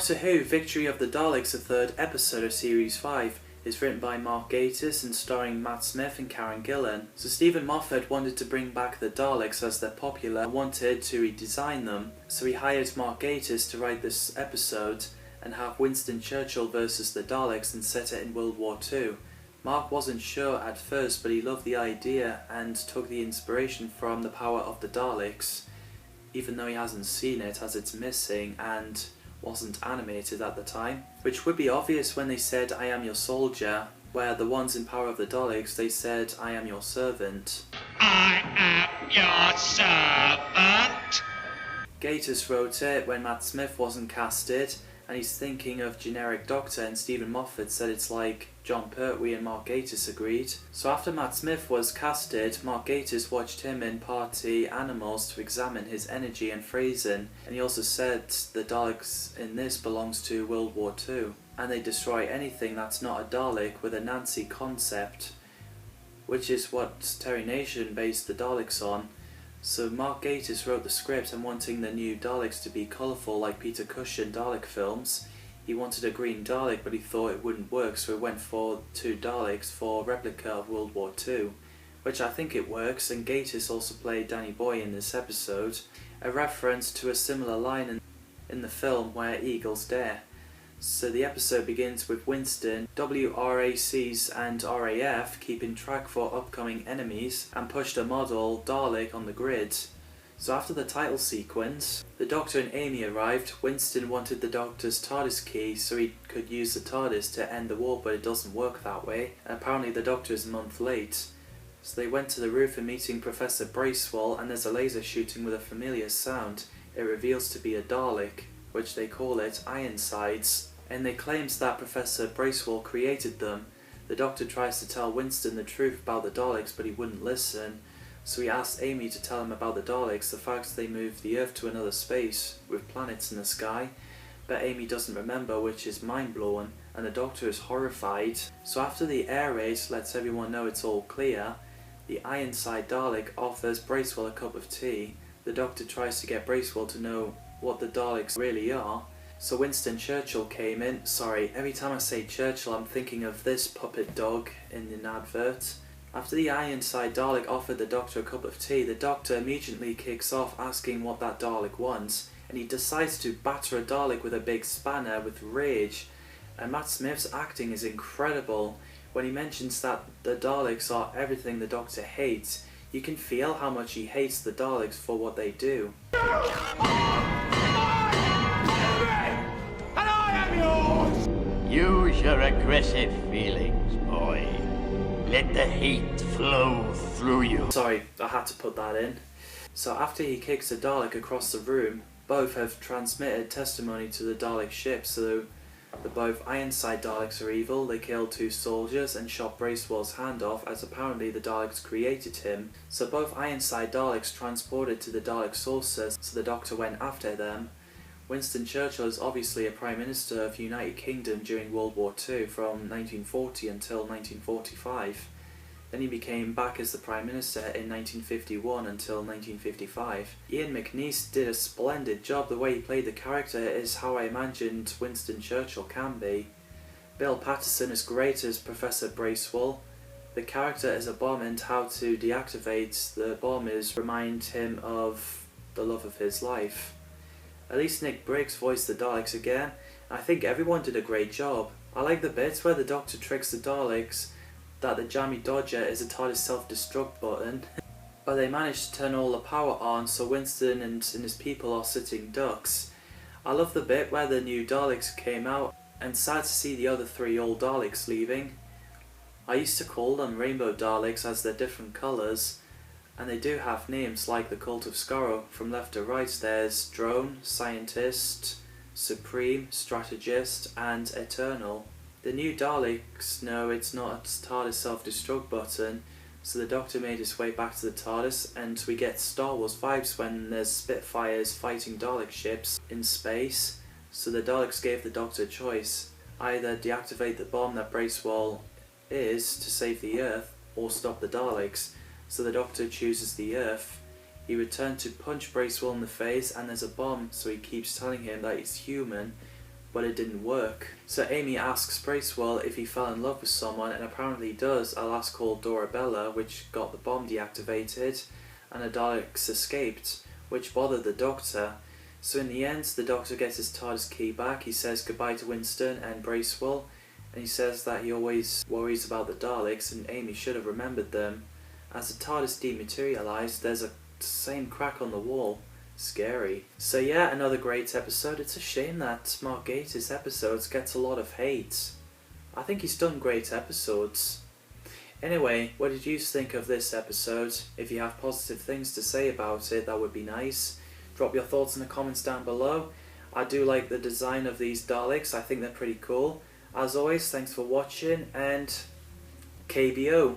Doctor Who Victory of the Daleks, the third episode of Series 5, is written by Mark Gatiss and starring Matt Smith and Karen Gillan. So Stephen Moffat wanted to bring back the Daleks as they're popular and wanted to redesign them. So he hired Mark Gatiss to write this episode and have Winston Churchill versus the Daleks and set it in World War II. Mark wasn't sure at first, but he loved the idea and took the inspiration from The Power of the Daleks, even though he hasn't seen it as it's missing and wasn't animated at the time, which would be obvious when they said "I am your soldier," where the ones in Power of the Daleks they said "I am your servant." I am your servant. Gatiss wrote it when Matt Smith wasn't casted, and he's thinking of generic Doctor, and Stephen Moffat said it's like John Pertwee and Mark Gatiss agreed. So after Matt Smith was casted, Mark Gatiss watched him in Party Animals to examine his energy and phrasing, and he also said the Daleks in this belongs to World War II, and they destroy anything that's not a Dalek with a Nancy concept, which is what Terry Nation based the Daleks on. So Mark Gatiss wrote the script and wanting the new Daleks to be colourful like Peter Cushing Dalek films. He wanted a green Dalek, but he thought it wouldn't work, so he went for two Daleks for replica of World War II, which I think it works, and Gatiss also played Danny Boy in this episode, a reference to a similar line in the film Where Eagles Dare. So the episode begins with Winston, WRACs and RAF keeping track for upcoming enemies and pushed a model Dalek on the grid. So after the title sequence, the Doctor and Amy arrived. Winston wanted the Doctor's TARDIS key so he could use the TARDIS to end the war, but it doesn't work that way, and apparently the Doctor is a month late. So they went to the roof and meeting Professor Bracewell, and there's a laser shooting with a familiar sound. It reveals to be a Dalek, which they call it Ironsides, and they claims that Professor Bracewell created them. The Doctor tries to tell Winston the truth about the Daleks, but he wouldn't listen. So he asked Amy to tell him about the Daleks, the fact they moved the Earth to another space with planets in the sky, but Amy doesn't remember, which is mind-blowing, and the Doctor is horrified. So after the air raid lets everyone know it's all clear, the Ironside Dalek offers Bracewell a cup of tea. The Doctor tries to get Bracewell to know what the Daleks really are. So Winston Churchill came in. Sorry, every time I say Churchill I'm thinking of this puppet dog in an advert. After the Ironside Dalek offered the Doctor a cup of tea, the Doctor immediately kicks off asking what that Dalek wants, and he decides to batter a Dalek with a big spanner with rage. And Matt Smith's acting is incredible. When he mentions that the Daleks are everything the Doctor hates, you can feel how much he hates the Daleks for what they do. And I am yours! Use your aggressive feelings, boy. Let the heat flow through you. Sorry, I had to put that in. So after he kicks the Dalek across the room, both have transmitted testimony to the Dalek ship, so the both Ironside Daleks are evil. They killed two soldiers and shot Bracewell's hand off, as apparently the Daleks created him. So both Ironside Daleks transported to the Dalek saucers, so the Doctor went after them. Winston Churchill is obviously a Prime Minister of the United Kingdom during World War II from 1940 until 1945. Then he became back as the Prime Minister in 1951 until 1955. Ian McNeice did a splendid job. The way he played the character is how I imagined Winston Churchill can be. Bill Patterson is great as Professor Bracewell. The character as a bomb and how to deactivate the bomb is remind him of the love of his life. At least Nick Briggs voiced the Daleks again. I think everyone did a great job. I like the bits where the Doctor tricks the Daleks that the Jammy Dodger is a TARDIS self-destruct button, but they managed to turn all the power on so Winston and his people are sitting ducks. I love the bit where the new Daleks came out, and sad to see the other three old Daleks leaving. I used to call them Rainbow Daleks as they're different colours, and they do have names like the Cult of Skaro. From left to right there's Drone, Scientist, Supreme, Strategist and Eternal. The new Daleks know it's not a TARDIS self-destruct button, so the Doctor made his way back to the TARDIS, and we get Star Wars vibes when there's Spitfires fighting Dalek ships in space. So the Daleks gave the Doctor a choice: either deactivate the bomb that Bracewell is to save the Earth, or stop the Daleks. So the Doctor chooses the Earth. He returned to punch Bracewell in the face, and there's a bomb, so he keeps telling him that he's human, but it didn't work. So Amy asks Bracewell if he fell in love with someone, and apparently he does, a lass called Dorabella, which got the bomb deactivated, and the Daleks escaped, which bothered the Doctor. So in the end, the Doctor gets his TARDIS key back. He says goodbye to Winston and Bracewell, and he says that he always worries about the Daleks, and Amy should have remembered them. As the TARDIS dematerialised, there's a same crack on the wall. Scary. So yeah, another great episode. It's a shame that Mark Gatiss' episodes gets a lot of hate. I think he's done great episodes. Anyway, what did you think of this episode? If you have positive things to say about it, that would be nice. Drop your thoughts in the comments down below. I do like the design of these Daleks. I think they're pretty cool. As always, thanks for watching, and KBO.